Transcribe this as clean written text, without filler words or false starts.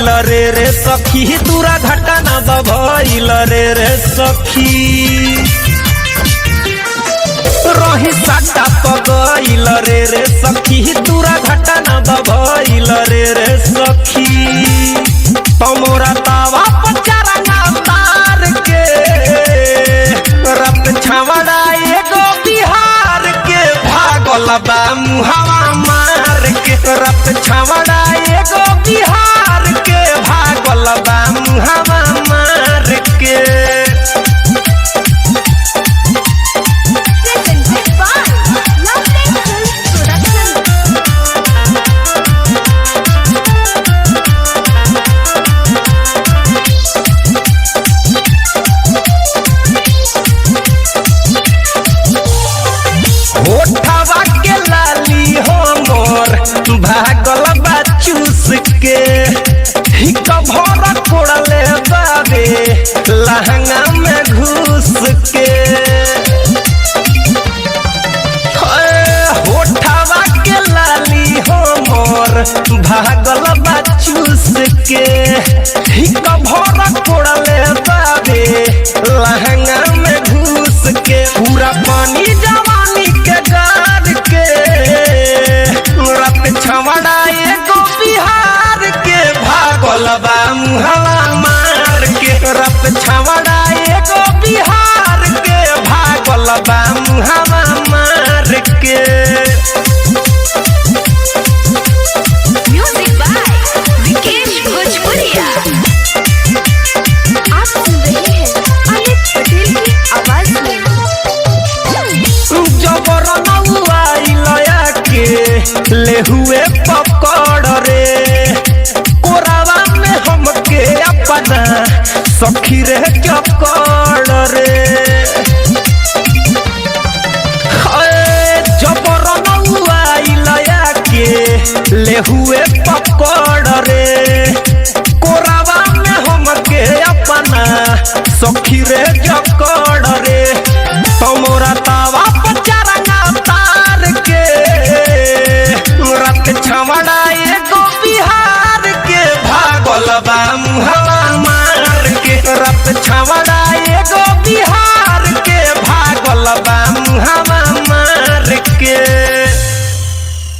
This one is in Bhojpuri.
गइल रे सखी दूरा घटना भइल रे सखी रही साटा पगइल रे सखी दूरा घटना भइल रे सखी तमोरा तावा पचारा तार के रत छावड़ा एगो बिहार के भागल बा मुहावा मार के रत छावड़ा एगो बिहार के भागल बा मुहावा मार के होठवा के लाली हमर भागल बा चूस के हिक भर कोड़ले बाबे लहंगा में घुस के होठवा के लाली हमर भागल बा चूस के हिक भर कोड़ले बाबे लहंगा में घुस के पूरा पानी जवानी के गार के रत छवड़ा एगो बिहार के भागल बा मुहला मार के रत छवड़ा एगो बिहार के भागल बा मुहला मार के म्यूजिक बाय विकेश भोजपुरिया। आप सुन रहे हैं अमित पटेल की आवाज में। जबर नौआइलया के ले हुए पकड़ रे कोरावा में हमके अपना सखी रे चकड़ रे जबर नौआइलया के ले हुए पकड़ रे कोरावा में हमके अपना सखी रे चकड़ रे तमोरा तावा पचारा तार के रत छवड़ा एगो बिहार के भागल बा मुहला मार के रत छवड़ा